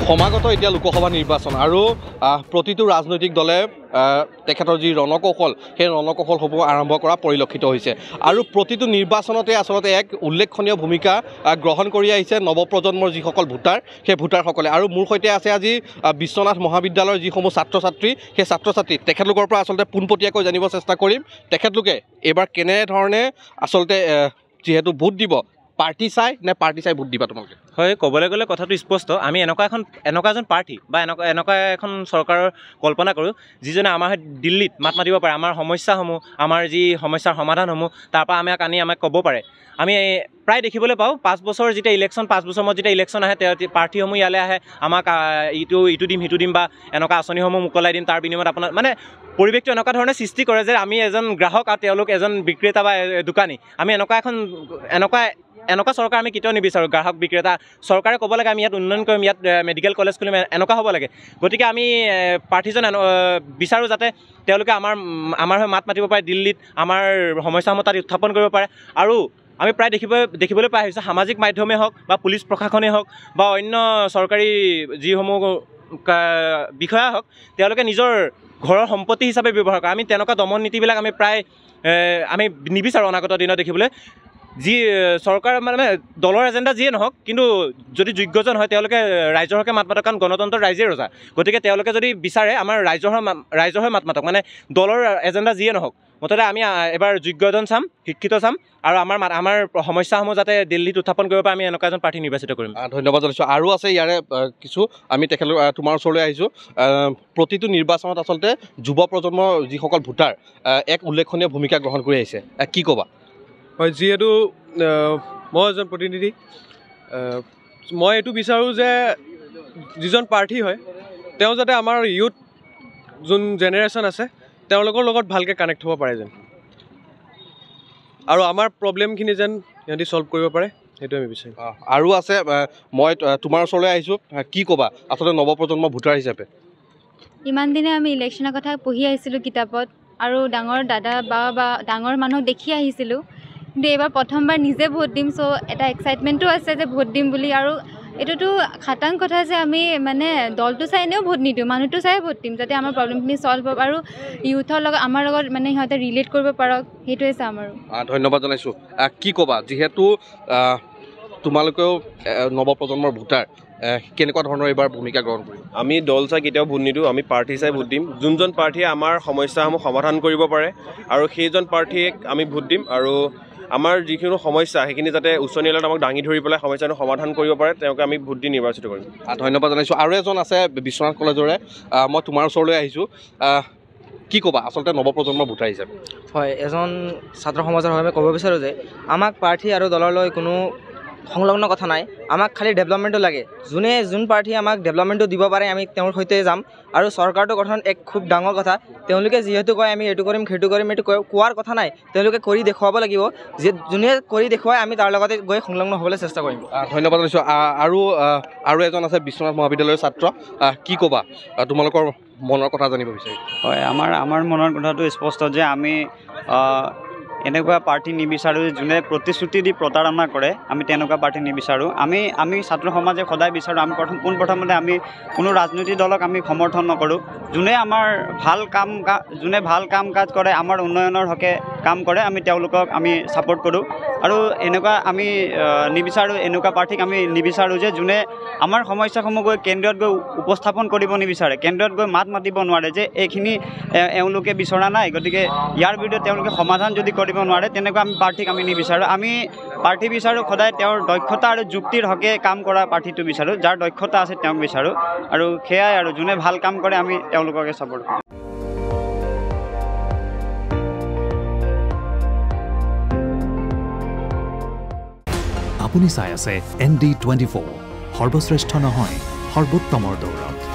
সমাগত এতিয়া লোকসভা নিৰ্বাচন আৰু প্ৰতিটো ৰাজনৈতিক দলে তেখেতৰ যি ৰণকৌশল সেই ৰণকৌশলসমূহ আৰম্ভ কৰা পৰিলক্ষিত হৈছে আৰু প্ৰতিটো নিৰ্বাচনতে আচলতে এক উল্লেখনীয় ভূমিকা গ্ৰহণ কৰি আহিছে নৱপ্ৰজন্মৰ যিসকল ভোটাৰ সেই ভোটাৰসকলে আৰু মোৰ সৈতে আছে আজি বিশ্বনাথ মহাবিদ্যালয়ৰ যিসমূহ ছাত্ৰ ছাত্ৰী সেই ছাত্ৰ ছাত্ৰী তেখেতলোকৰ পৰা আচলতে পোনপটীয়াকৈ জানিব চেষ্টা কৰিম তেখেতলোকে এইবাৰ কেনেধৰণে আচলতে যিহেতু ভোট দিব পাৰ্টি চাই ভোট দিবা তোমালোকে হয় ক'বলৈ গ'লে কথাটো স্পষ্ট আমি এনেকুৱা এজন পাৰ্টি বা এনেকুৱা এখন চৰকাৰৰ কল্পনা কৰোঁ যিজনে আমাৰ দিল্লীত মাত মাতিব পাৰে আমাৰ সমস্যাসমূহ আমাৰ যি সমস্যাৰ সমাধানসমূহ তাৰ পৰা আমাক ক'ব পাৰে আমি প্ৰায় দেখিবলৈ পাওঁ 5 বছৰ যেতিয়া ইলেকশ্যন 5 বছৰ মূৰত যেতিয়া ইলেকশ্যন আহে পাৰ্টিসমূহ ইয়ালৈ আহে আমাক ইটো দিম সিটো দিম বা এনেকুৱা আঁচনিসমূহ মোকলাই দিম তাৰ বিনিময়ত আপোনাৰ মানে পৰিৱেশটো এনেকুৱা ধৰণে সৃষ্টি কৰে যে আমি এজন গ্ৰাহক আৰু তেওঁলোক এজন বিক্ৰেতা বা দোকানী আমি এনেকুৱা চৰকাৰ আমি কেতিয়াও নিবিচাৰোঁ গ্ৰাহক বিক্ৰেতা চৰকাৰে ক'ব লাগে আমি ইয়াত উন্নয়ন কৰিম ইয়াত মেডিকেল কলেজ খুলিম এনেকুৱা হ'ব লাগে গতিকে আমি প্ৰাৰ্থীজন বিচাৰোঁ যাতে তেওঁলোকে আমাৰ হৈ মাত মাতিব পাৰে দিল্লীত আমাৰ সমস্যাসমূহ তাত উত্থাপন কৰিব পাৰে আৰু আমি প্ৰায় দেখিবলৈ পাই আহিছোঁ সামাজিক মাধ্যমেই হওক বা পুলিচ প্ৰশাসনেই হওক বা অন্য চৰকাৰী যিসমূহ বিষয়া হওক তেওঁলোকে নিজৰ ঘৰৰ সম্পত্তি হিচাপে ব্যৱহাৰ কৰে আমি তেনেকুৱা দমন নীতিবিলাক আমি প্ৰায় আমি নিবিচাৰোঁ অনাগত দিনত দেখিবলৈ যি চৰকাৰ মানে দলৰ এজেণ্ডা যিয়ে নহওক কিন্তু যদি যোগ্যজন হয় তেওঁলোকে ৰাইজৰ হকে মাত মাতক কাৰণ গণতন্ত্ৰৰ ৰাইজেই ৰজা গতিকে তেওঁলোকে যদি বিচাৰে আমাৰ ৰাইজৰ হৈ মাত মাতক মানে দলৰ এজেণ্ডা যিয়ে নহওক মুঠতে আমি এবাৰ যোগ্যজন চাম শিক্ষিত চাম আৰু আমাৰ সমস্যাসমূহ যাতে দিল্লীত উত্থাপন কৰিব পাৰে আমি এনেকুৱা এজন প্ৰাৰ্থী নিৰ্বাচিত কৰিম ধন্যবাদ জনাইছোঁ আৰু আছে ইয়াৰে কিছু আমি তেখেতলোক তোমাৰ ওচৰলৈ আহিছোঁ প্ৰতিটো নিৰ্বাচনত আচলতে যুৱ প্ৰজন্মৰ যিসকল ভোটাৰ এক উল্লেখনীয় ভূমিকা গ্ৰহণ কৰি আহিছে কি ক'বা হয় যিহেতু মই এজন প্ৰতিনিধি মই এইটো বিচাৰোঁ যে যিজন প্ৰাৰ্থী হয় তেওঁ যাতে আমাৰ ইউথ যোন জেনেৰেশ্যন আছে তেওঁলোকৰ লগত ভালকৈ কানেক্ট হ'ব পাৰে যেন আৰু আমাৰ প্ৰব্লেমখিনি যেন সিহঁতি ছল্ভ কৰিব পাৰে সেইটো আমি বিচাৰিম আৰু আছে মই তোমাৰ ওচৰলৈ আহিছোঁ কি ক'বা আচলতে নৱপ্ৰজন্মৰ ভোটাৰ হিচাপে ইমান দিনে আমি ইলেকশ্যনৰ কথা পঢ়ি আহিছিলোঁ কিতাপত আৰু ডাঙৰ দাদা বা ডাঙৰ মানুহক দেখি আহিছিলোঁ কিন্তু এইবাৰ প্ৰথমবাৰ নিজে ভোট দিম চ' এটা এক্সাইটমেণ্টো আছে যে ভোট দিম বুলি আৰু এইটোতো খাটাং কথা যে আমি মানে দলটো চাই এনেও ভোট নিদিওঁ মানুহটো চাই ভোট দিম যাতে আমাৰ প্ৰব্লেমখিনি ছল্ভ হ'ব আৰু ইউথৰ লগত আমাৰ লগত মানে সিহঁতে ৰিলেট কৰিব পাৰক সেইটোৱে চাম আৰু ধন্যবাদ জনাইছোঁ কি ক'বা যিহেতু তোমালোকেও নৱপ্ৰজন্মৰ ভোটাৰ কেনেকুৱা ধৰণৰ এইবাৰ ভূমিকা গ্ৰহণ কৰিম আমি দল চাই কেতিয়াও ভোট নিদিওঁ আমি পাৰ্টি চাই ভোট দিম যোনজন প্ৰাৰ্থীয়ে আমাৰ সমস্যাসমূহ সমাধান কৰিব পাৰে আৰু সেইজন প্ৰাৰ্থীক আমি ভোট দিম আৰু আমাৰ যিকোনো সমস্যা সেইখিনি যাতে উচ্চ ন্যায়ালয়ত আমাক দাঙি ধৰি পেলাই সমস্যাটো সমাধান কৰিব পাৰে তেওঁক আমি ভোট দি নিৰ্বাচিত কৰিম ধন্যবাদ জনাইছোঁ আৰু এজন আছে বিশ্বনাথ কলেজৰে মই তোমাৰ ওচৰলৈ আহিছোঁ কি ক'বা আচলতে নৱপ্ৰজন্মৰ ভোটাৰ হিচাপে হয় এজন ছাত্ৰ সমাজৰ হৈ আমি ক'ব বিচাৰোঁ যে আমাক প্ৰাৰ্থী আৰু দললৈ কোনো সংলগ্ন কথা নাই আমাক খালি ডেভেলপমেণ্টটো লাগে যোন প্ৰাৰ্থীয়ে আমাক ডেভেলপমেণ্টটো দিব পাৰে আমি তেওঁৰ সৈতে যাম আৰু চৰকাৰটো গঠন এক খুব ডাঙৰ কথা তেওঁলোকে যিহেতু কয় আমি এইটো কৰিম সেইটো কৰিম এইটো কোৱাৰ কথা নাই তেওঁলোকে কৰি দেখুৱাব লাগিব যে যোনে কৰি দেখুৱাই আমি তাৰ লগতে গৈ সংলগ্ন হ'বলৈ চেষ্টা কৰিম ধন্যবাদ জনাইছোঁ আৰু এজন আছে বিশ্বনাথ মহাবিদ্যালয়ৰ ছাত্ৰ কি ক'বা তোমালোকৰ মনৰ কথা জানিব বিচাৰিম হয় আমাৰ মনৰ কথাটো স্পষ্ট যে আমি এনেকুৱা পাৰ্টি নিবিচাৰোঁ যোনে প্ৰতিশ্ৰুতি দি প্ৰতাৰণা কৰে আমি তেনেকুৱা পাৰ্টি নিবিচাৰোঁ আমি ছাত্ৰ সমাজে সদায় বিচাৰোঁ আমি পোনপ্ৰথমতে আমি কোনো ৰাজনৈতিক দলক আমি সমৰ্থন নকৰোঁ যোনে আমাৰ যোনে ভাল কাম কাজ কৰে আমাৰ উন্নয়নৰ হকে কাম কৰে আমি তেওঁলোকক আমি ছাপোৰ্ট কৰোঁ আৰু এনেকুৱা আমি নিবিচাৰোঁ এনেকুৱা পাৰ্টিক আমি নিবিচাৰোঁ যে যোনে আমাৰ সমস্যাসমূহ গৈ কেন্দ্ৰত গৈ উপস্থাপন কৰিব নিবিচাৰে কেন্দ্ৰত গৈ মাত মাতিব নোৱাৰে যে এইখিনি এওঁলোকে বিচৰা নাই গতিকে ইয়াৰ বিৰুদ্ধে তেওঁলোকে সমাধান যদি কৰিব নোৱাৰে তেনেকুৱা আমি প্ৰাৰ্থীক আমি নিবিচাৰোঁ আমি প্ৰাৰ্থী বিচাৰোঁ সদায় তেওঁৰ দক্ষতা আৰু যুক্তিৰ হকে কাম কৰা প্ৰাৰ্থীটো বিচাৰোঁ যাৰ দক্ষতা আছে তেওঁক বিচাৰোঁ আৰু সেয়াই আৰু যোনে ভাল কাম কৰে আমি তেওঁলোককে ছাপোৰ্ট কৰোঁ আপুনি চাই আছে ND24 সৰ্বশ্ৰেষ্ঠ নহয় সৰ্বোত্তমৰ দৌৰত